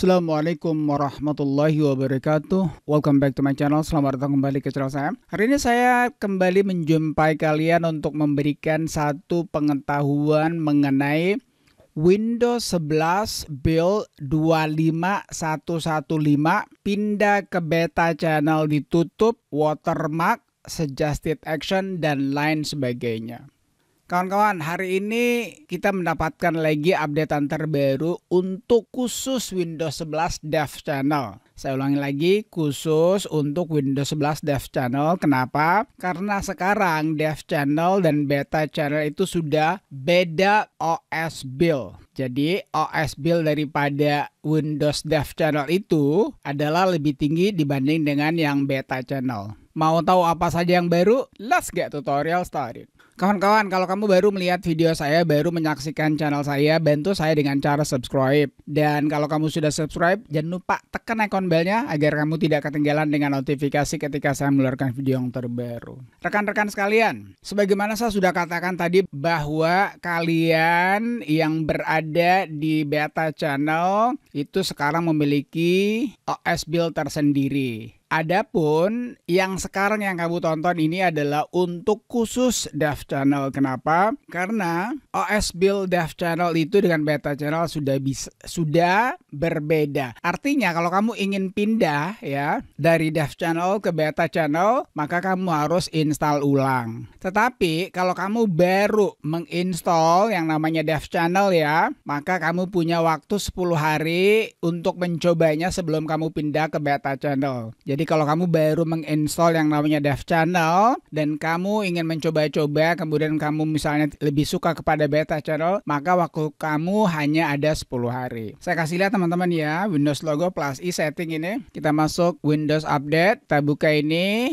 Assalamualaikum warahmatullahi wabarakatuh. Welcome back to my channel. Selamat datang kembali ke channel saya. Hari ini saya kembali menjumpai kalian untuk memberikan satu pengetahuan mengenai Windows 11 build 25115 pindah ke beta channel ditutup, watermark, suggested action, dan lain sebagainya. Kawan-kawan, hari ini kita mendapatkan lagi updatean terbaru untuk khusus Windows 11 Dev Channel. Saya ulangi lagi, khusus untuk Windows 11 Dev Channel. Kenapa? Karena sekarang Dev Channel dan Beta Channel itu sudah beda OS build. Jadi OS build daripada Windows Dev Channel itu adalah lebih tinggi dibanding dengan yang Beta Channel. Mau tahu apa saja yang baru? Let's get tutorial started. Kawan-kawan, kalau kamu baru melihat video saya, baru menyaksikan channel saya, bantu saya dengan cara subscribe. Dan kalau kamu sudah subscribe, jangan lupa tekan icon belnya agar kamu tidak ketinggalan dengan notifikasi ketika saya mengeluarkan video yang terbaru. Rekan-rekan sekalian, sebagaimana saya sudah katakan tadi bahwa kalian yang berada di beta channel itu sekarang memiliki OS build tersendiri. Adapun yang sekarang yang kamu tonton ini adalah untuk khusus Dev Channel. Kenapa? Karena OS build Dev Channel itu dengan Beta Channel sudah berbeda. Artinya kalau kamu ingin pindah ya dari Dev Channel ke Beta Channel, maka kamu harus install ulang. Tetapi kalau kamu baru menginstall yang namanya Dev Channel ya, maka kamu punya waktu 10 hari untuk mencobanya sebelum kamu pindah ke Beta Channel. Jadi kalau kamu baru menginstall yang namanya Dev Channel dan kamu ingin mencoba-coba, kemudian kamu misalnya lebih suka kepada Beta Channel, maka waktu kamu hanya ada 10 hari. Saya kasih lihat teman-teman ya, Windows logo plus I setting ini. Kita masuk Windows Update, kita buka ini.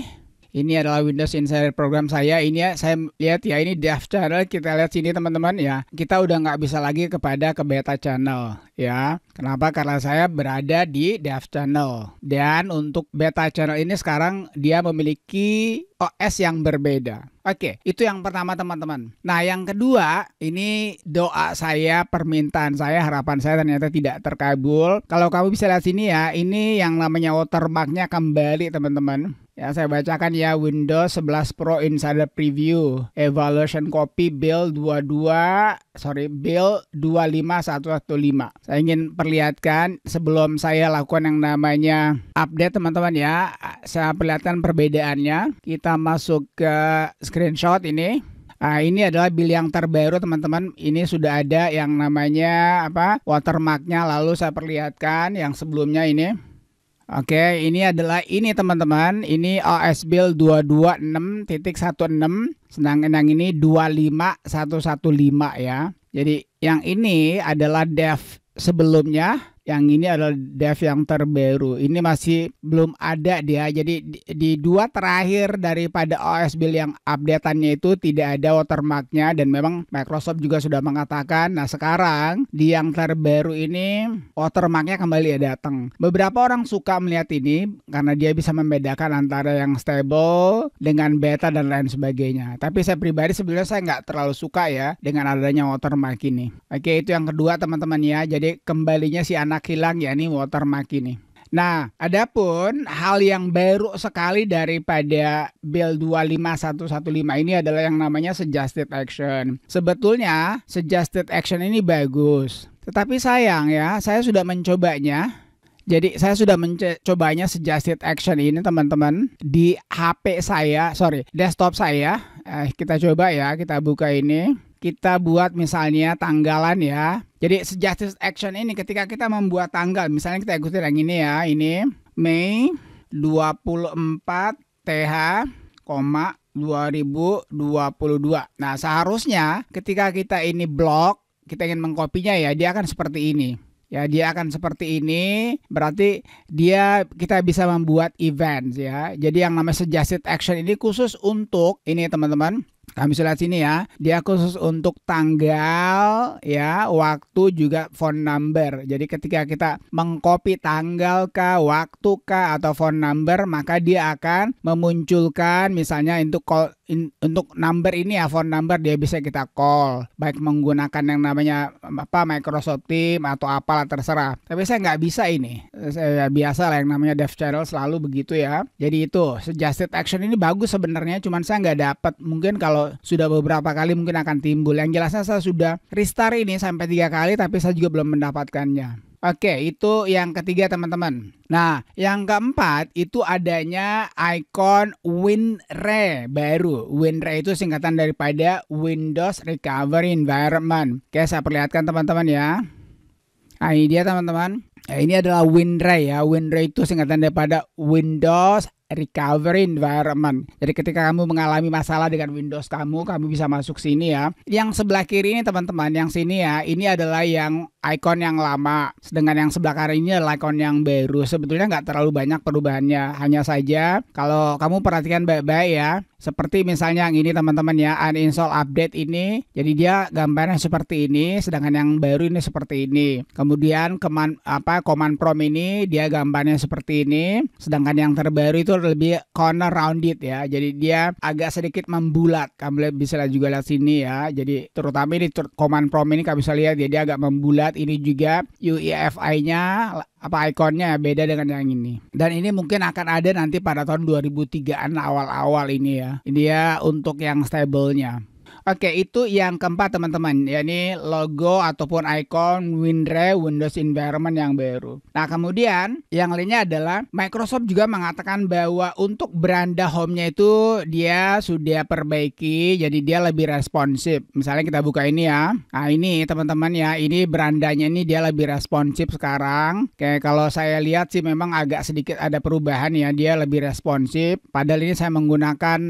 Ini adalah Windows Insider program saya. Ini ya, saya lihat ya, ini Dev Channel. Kita lihat sini teman-teman ya. Kita udah nggak bisa lagi ke Beta Channel ya. Kenapa? Karena saya berada di Dev Channel. Dan untuk Beta Channel ini sekarang dia memiliki OS yang berbeda. Oke, itu yang pertama teman-teman. Nah, yang kedua, ini doa saya, permintaan saya, harapan saya ternyata tidak terkabul. Kalau kamu bisa lihat sini ya, ini yang namanya watermarknya kembali teman-teman. Ya, saya bacakan ya, Windows 11 Pro Insider Preview Evaluation Copy build 25115. Saya ingin perlihatkan sebelum saya lakukan yang namanya update teman-teman ya. Saya perlihatkan perbedaannya. Kita masuk ke screenshot ini. Nah, ini adalah build yang terbaru teman-teman. Ini sudah ada yang namanya watermarknya. Lalu saya perlihatkan yang sebelumnya ini. Oke, ini adalah ini teman-teman. Ini OS build 226.16, sedangkan yang ini 25115 ya. Jadi yang ini adalah dev sebelumnya. Yang ini adalah dev yang terbaru. Ini masih belum ada dia. Jadi di dua terakhir daripada OS build yang updateannya itu tidak ada watermarknya. Dan memang Microsoft juga sudah mengatakan. Nah sekarang di yang terbaru ini watermarknya kembali datang. Beberapa orang suka melihat ini karena dia bisa membedakan antara yang stable dengan beta dan lain sebagainya. Tapi saya pribadi sebenarnya saya nggak terlalu suka ya dengan adanya watermark ini. Oke, itu yang kedua teman-teman ya. Jadi kembalinya si anak hilang ya, ini watermark ini. Nah, adapun hal yang baru sekali daripada build 25115 ini adalah yang namanya suggested action. Sebetulnya suggested action ini bagus, tetapi sayang ya, saya sudah mencobanya. Jadi saya sudah mencobanya suggested action ini teman-teman di HP saya, desktop saya. Kita coba ya, kita buka ini. Kita buat misalnya tanggalan ya. Jadi suggested action ini ketika kita membuat tanggal, misalnya kita ikutin yang ini ya, ini Mei 24 TH, 2022. Nah, seharusnya ketika kita ini blok, kita ingin mengkopinya ya, dia akan seperti ini. Ya, dia akan seperti ini, berarti kita bisa membuat events ya. Jadi yang namanya suggested action ini khusus untuk ini teman-teman. Kami bisa lihat sini ya, dia khusus untuk tanggal ya, waktu juga phone number. Jadi ketika kita mengcopy tanggal kah, waktu kah, atau phone number, maka dia akan memunculkan misalnya untuk call untuk number ini ya, phone number dia bisa kita call, baik menggunakan yang namanya Microsoft Teams atau apalah terserah. Tapi saya nggak bisa ini. Saya biasa lah yang namanya dev channel selalu begitu ya. Jadi itu suggested action ini bagus sebenarnya, cuman saya nggak dapat. Mungkin kalau sudah beberapa kali mungkin akan timbul. Yang jelasnya saya sudah restart ini sampai 3 kali tapi saya juga belum mendapatkannya. Oke, itu yang ketiga teman-teman. Nah, yang keempat itu adanya icon WinRE baru. WinRE itu singkatan daripada Windows Recovery Environment. Oke, saya perlihatkan teman-teman ya. Nah, ini dia teman-teman. Nah, ini adalah WinRE ya. WinRE itu singkatan daripada Windows Recovery Environment. Jadi ketika kamu mengalami masalah dengan Windows kamu bisa masuk sini ya. Yang sebelah kiri ini teman-teman, yang sini ya, ini adalah yang icon yang lama. Sedangkan yang sebelah kanan ini adalah icon yang baru. Sebetulnya nggak terlalu banyak perubahannya. Hanya saja kalau kamu perhatikan baik-baik ya. Seperti misalnya yang ini teman-teman ya, uninstall update ini. Jadi dia gambarnya seperti ini, sedangkan yang baru ini seperti ini. Kemudian command prompt ini dia gambarnya seperti ini, sedangkan yang terbaru itu lebih corner rounded ya. Jadi dia agak sedikit membulat. Kamu bisa juga lihat sini ya. Jadi terutama ini command prompt ini kamu bisa lihat ya, dia agak membulat. Ini juga UEFI-nya ikonnya beda dengan yang ini. Dan ini mungkin akan ada nanti pada tahun 2003-an awal-awal ini ya. Ini ya untuk yang stable-nya. Oke, itu yang keempat teman-teman. Ya, ini logo ataupun icon WinRE Windows Environment yang baru. Nah, kemudian yang lainnya adalah Microsoft juga mengatakan bahwa untuk beranda home-nya itu dia sudah perbaiki, jadi dia lebih responsif. Misalnya kita buka ini ya. Nah, ini teman-teman ya, ini berandanya ini dia lebih responsif sekarang. Kayak kalau saya lihat sih memang agak sedikit ada perubahan ya, dia lebih responsif. Padahal ini saya menggunakan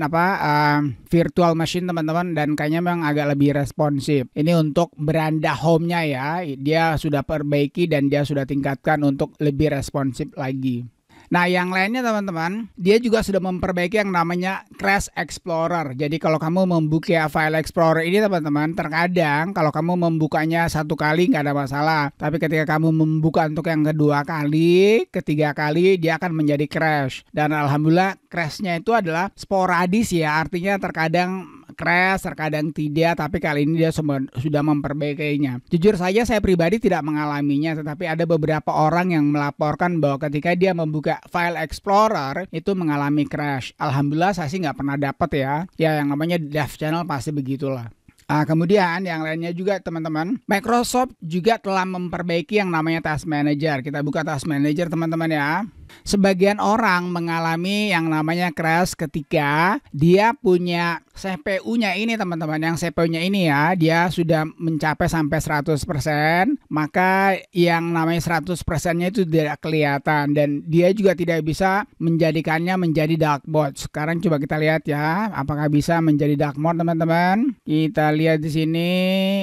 virtual machine teman-teman, dan kayaknya memang agak lebih responsif. Ini untuk beranda home-nya ya, dia sudah perbaiki dan dia sudah tingkatkan untuk lebih responsif lagi. Nah, yang lainnya teman-teman, dia juga sudah memperbaiki yang namanya Crash Explorer. Jadi kalau kamu membuka file Explorer ini teman-teman, terkadang kalau kamu membukanya satu kali nggak ada masalah. Tapi ketika kamu membuka untuk yang kedua kali, ketiga kali, dia akan menjadi crash. Dan alhamdulillah crashnya itu adalah sporadis ya, artinya terkadang crash, terkadang tidak, tapi kali ini dia sudah memperbaikinya. Jujur saja saya pribadi tidak mengalaminya, tetapi ada beberapa orang yang melaporkan bahwa ketika dia membuka file Explorer itu mengalami crash. Alhamdulillah saya sih nggak pernah dapat ya. Ya yang namanya dev channel pasti begitulah. Nah, kemudian yang lainnya juga teman-teman, Microsoft juga telah memperbaiki yang namanya Task Manager. Kita buka Task Manager teman-teman ya. Sebagian orang mengalami yang namanya crash ketika dia punya CPU-nya ini teman-teman. Yang CPU-nya ini ya, dia sudah mencapai sampai 100%, maka yang namanya 100%-nya itu tidak kelihatan dan dia juga tidak bisa menjadikannya menjadi dark mode. Sekarang coba kita lihat ya, apakah bisa menjadi dark mode teman-teman. Kita lihat di sini.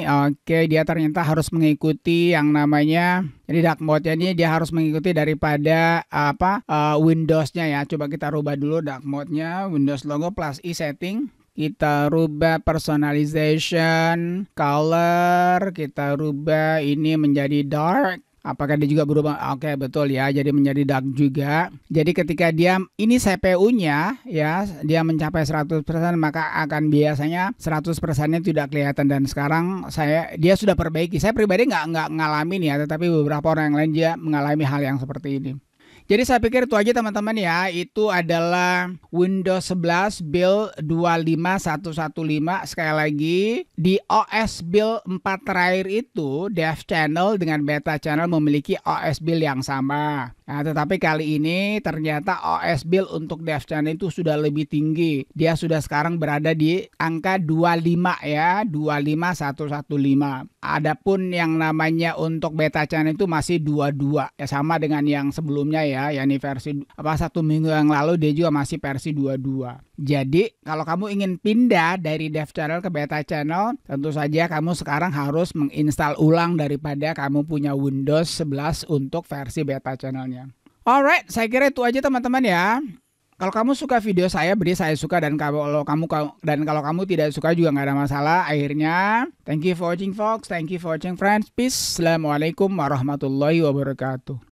Oke, dia ternyata harus mengikuti yang namanya, jadi dark mode-nya ini dia harus mengikuti daripada Windows-nya ya. Coba kita rubah dulu dark mode-nya, Windows logo plus I setting. Kita rubah personalization, color, kita rubah ini menjadi dark. Apakah dia juga berubah? Oke, betul ya. Jadi menjadi dark juga. Jadi ketika dia ini CPU-nya ya, dia mencapai 100%, maka akan biasanya 100%-nya tidak kelihatan. Dan sekarang dia sudah perbaiki. Saya pribadi nggak ngalamin ya, tetapi beberapa orang yang lain juga mengalami hal yang seperti ini. Jadi saya pikir itu aja teman-teman ya. Itu adalah Windows 11 build 25115. Sekali lagi, di OS build 4 terakhir itu dev channel dengan beta channel memiliki OS build yang sama. Nah, tetapi kali ini ternyata OS build untuk dev channel itu sudah lebih tinggi. Dia sudah sekarang berada di angka 25 ya, 25115. Adapun yang namanya untuk beta channel itu masih 22. Ya sama dengan yang sebelumnya ya, yakni versi 1 minggu yang lalu dia juga masih versi 22. Jadi kalau kamu ingin pindah dari dev channel ke beta channel, tentu saja kamu sekarang harus menginstal ulang daripada kamu punya Windows 11 untuk versi beta channelnya. Alright, saya kira itu aja teman-teman ya. Kalau kamu suka video saya, beri saya suka, dan kalau kamu tidak suka juga nggak ada masalah. Akhirnya, thank you for watching folks, thank you for watching friends, peace. Assalamualaikum warahmatullahi wabarakatuh.